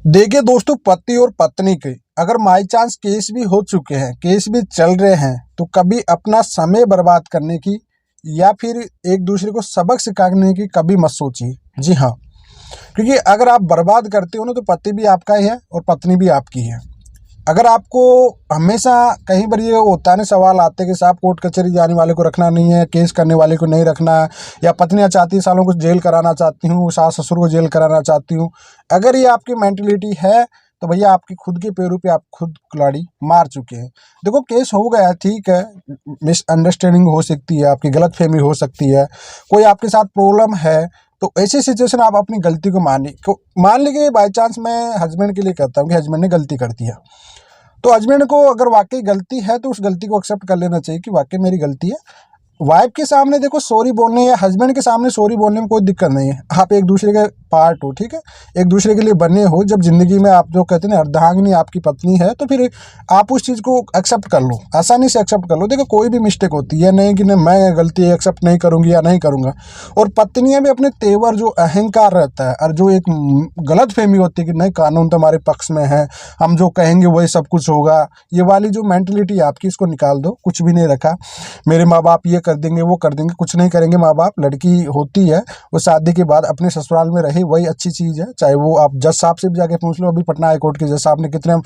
देखिए दोस्तों, पति और पत्नी के अगर बाई चांस केस भी हो चुके हैं, केस भी चल रहे हैं, तो कभी अपना समय बर्बाद करने की या फिर एक दूसरे को सबक सिखाने की कभी मत सोचिए। जी हाँ, क्योंकि अगर आप बर्बाद करते हो ना, तो पति भी आपका ही है और पत्नी भी आपकी है। अगर आपको हमेशा कहीं पर ये होता है ना, सवाल आते हैं कि साहब कोर्ट कचहरी जाने वाले को रखना नहीं है, केस करने वाले को नहीं रखना है, या पत्नियां चाहती है सालों को जेल कराना चाहती हूँ, सास ससुर को जेल कराना चाहती हूँ। अगर ये आपकी मेंटलिटी है तो भैया आपकी खुद के पैरों पे आप खुद कुल्हाड़ी मार चुके हैं। देखो, केस हो गया, ठीक है, मिसअंडरस्टैंडिंग हो सकती है, आपकी गलतफहमी हो सकती है, कोई आपके साथ प्रॉब्लम है, तो ऐसी सिचुएशन आप अपनी गलती को मान लीजिए बाई चांस मैं हस्बैंड के लिए कहता हूँ कि हस्बैंड ने गलती कर दिया, तो हस्बैंड को अगर वाकई गलती है तो उस गलती को एक्सेप्ट कर लेना चाहिए कि वाकई मेरी गलती है। वाइफ के सामने देखो सॉरी बोलने या हस्बैंड के सामने सॉरी बोलने में कोई दिक्कत नहीं है। आप एक दूसरे के पार्ट हो, ठीक है, एक दूसरे के लिए बने हो। जब जिंदगी में आप जो कहते हैं ना, अर्धांगिनी आपकी पत्नी है, तो फिर आप उस चीज़ को एक्सेप्ट कर लो, आसानी से एक्सेप्ट कर लो। देखो, कोई भी मिस्टेक होती है, नहीं कि नहीं मैं गलती एक्सेप्ट नहीं करूँगी या नहीं करूँगा। और पत्नियाँ भी अपने तेवर, जो अहंकार रहता है और जो एक गलत फहमी होती है कि नहीं कानून तो हमारे पक्ष में है, हम जो कहेंगे वही सब कुछ होगा, ये वाली जो मेंटलिटी आपकी, इसको निकाल दो। कुछ भी नहीं रखा, मेरे माँ बाप ये कर देंगे वो कर देंगे, कुछ नहीं करेंगे माँ बाप। लड़की होती है वो शादी के बाद अपने ससुराल में रहे, वही अच्छी चीज़ है। चाहे वो आप जज साहब से भी जाके पूछ लो, अभी पटना हाई कोर्ट के जज साहब ने कितने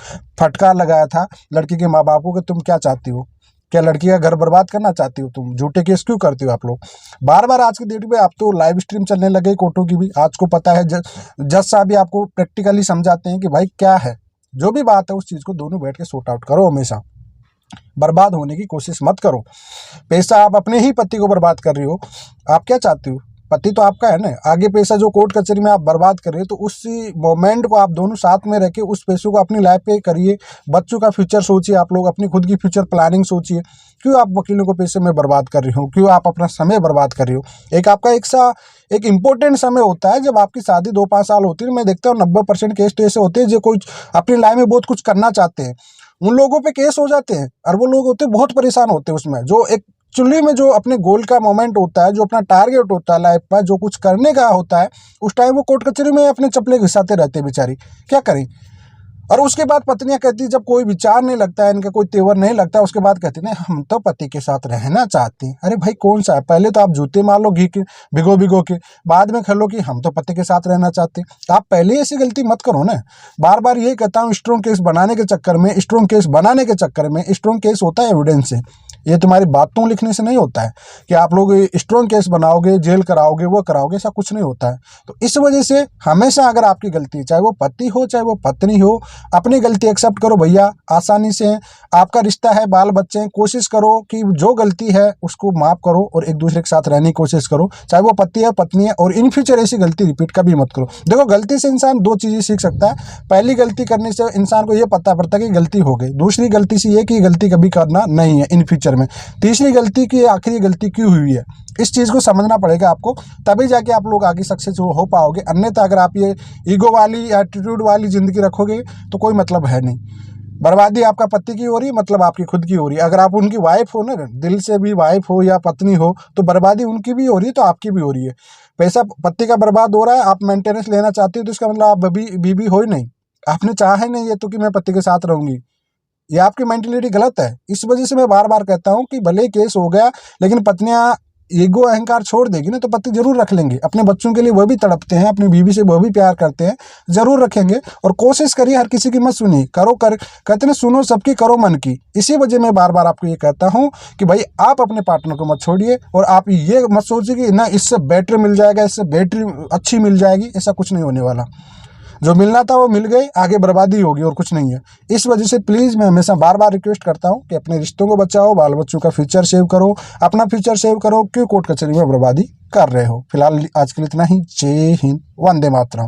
फटकार लगाया था लड़की के माँ बाप को कि तुम क्या चाहती हो, क्या लड़की का घर बर्बाद करना चाहती हो, तुम झूठे केस क्यों करती हो आप लोग। बार बार आज की डेट में आप तो लाइव स्ट्रीम चलने लगे कोर्टों की भी, आज को पता है जज साहब भी आपको प्रैक्टिकली समझाते हैं कि भाई क्या है, जो भी बात है उस चीज़ को दोनों बैठ के सॉर्ट आउट करो। हमेशा बर्बाद होने की कोशिश मत करो। पैसा आप अपने ही पति को बर्बाद कर रही हो। आप क्या चाहती हो, पति तो आपका है ना। आगे पैसा जो कोर्ट कचहरी में आप बर्बाद कर रहे हो, तो उसी मोमेंट को आप दोनों साथ में रह के उस पैसों को अपनी लाइफ पे करिए। बच्चों का फ्यूचर सोचिए, आप लोग अपनी खुद की फ्यूचर प्लानिंग सोचिए। क्यों आप वकीलों को पैसे में बर्बाद कर रही हो, क्यों आप अपना समय बर्बाद कर रही हो। एक आपका एक इम्पोर्टेंट समय होता है जब आपकी शादी 2-5 साल होती है। मैं देखता हूँ 90% केस तो ऐसे होते हैं जो कोई अपनी लाइफ में बहुत कुछ करना चाहते हैं, उन लोगों पे केस हो जाते हैं, और वो लोग होते हैं बहुत परेशान होते हैं उसमें। जो एक चुल्ली में जो अपने गोल का मोमेंट होता है, जो अपना टारगेट होता है लाइफ में, जो कुछ करने का होता है, उस टाइम वो कोर्ट कचहरी में अपने चप्पलें घिसाते रहते हैं बेचारी, क्या करें। और उसके बाद पत्नियां कहती, जब कोई विचार नहीं लगता है, इनका कोई तेवर नहीं लगता, उसके बाद कहती नहीं हम तो पति के साथ रहना चाहते हैं। अरे भाई कौन सा है, पहले तो आप जूते मार लो घी के भिगो भिगो के, बाद में खेलो कि हम तो पति के साथ रहना चाहते हैं। आप पहले ऐसी गलती मत करो ना। बार बार ये कहता हूँ, स्ट्रॉन्ग केस बनाने के चक्कर में, स्ट्रॉन्ग केस बनाने के चक्कर में, स्ट्रॉन्ग केस होता है एविडेंस से, ये तुम्हारी बातों लिखने से नहीं होता है कि आप लोग स्ट्रॉन्ग केस बनाओगे, जेल कराओगे, वो कराओगे, ऐसा कुछ नहीं होता है। तो इस वजह से हमेशा अगर आपकी गलती है, चाहे वो पति हो चाहे वो पत्नी हो, अपनी गलती एक्सेप्ट करो भैया, आसानी से। आपका रिश्ता है, बाल बच्चे हैं, कोशिश करो कि जो गलती है उसको माफ करो और एक दूसरे के साथ रहने की कोशिश करो, चाहे वो पति है पत्नी है। और इन फ्यूचर ऐसी गलती रिपीट कभी मत करो। देखो, गलती से इंसान 2 चीज़ें सीख सकता है। पहली गलती करने से इंसान को ये पता पड़ता है कि गलती हो गई। दूसरी गलती से ये कि गलती कभी करना नहीं है इन फ्यूचर में। तीसरी गलती की आखिरी गलती क्यों हुई है, इस चीज़ को समझना पड़ेगा आपको, तभी जाके आप लोग आगे सक्सेस हो पाओगे। अन्यथा अगर आप ये ईगो वाली, एटीट्यूड वाली ज़िंदगी रखोगे तो कोई मतलब है नहीं। बर्बादी आपका पति की हो रही है, मतलब आपकी खुद की हो रही है। अगर आप उनकी वाइफ हो ना, दिल से भी वाइफ हो या पत्नी हो, तो बर्बादी उनकी भी हो रही है तो आपकी भी हो रही है। पैसा पति का बर्बाद हो रहा है, आप मेंटेनेंस लेना चाहती हो, तो इसका मतलब आप बीबी हो ही नहीं। आपने चाहा ही नहीं है तो कि मैं पति के साथ रहूंगी, ये आपकी मेंटलिटी गलत है। इस वजह से मैं बार बार कहता हूँ कि भले ही केस हो गया, लेकिन पत्नियां ईगो अहंकार छोड़ देगी ना, तो पति जरूर रख लेंगे। अपने बच्चों के लिए वो भी तड़पते हैं, अपनी बीवी से वो भी प्यार करते हैं, जरूर रखेंगे। और कोशिश करिए, हर किसी की मत सुनिए, कहते ना सुनो सबकी करो मन की। इसी वजह मैं बार बार आपको ये कहता हूँ कि भाई आप अपने पार्टनर को मत छोड़िए, और आप ये मत सोचिए कि ना इससे बेटर मिल जाएगा, इससे बैटरी अच्छी मिल जाएगी। ऐसा कुछ नहीं होने वाला। जो मिलना था वो मिल गई, आगे बर्बादी होगी और कुछ नहीं है। इस वजह से प्लीज़ मैं हमेशा बार बार रिक्वेस्ट करता हूँ कि अपने रिश्तों को बचाओ, बाल बच्चों का फ्यूचर सेव करो, अपना फ्यूचर सेव करो। क्यों कोर्ट कचहरी में बर्बादी कर रहे हो। फिलहाल आज के लिए इतना ही। जय हिंद, वंदे मातरम।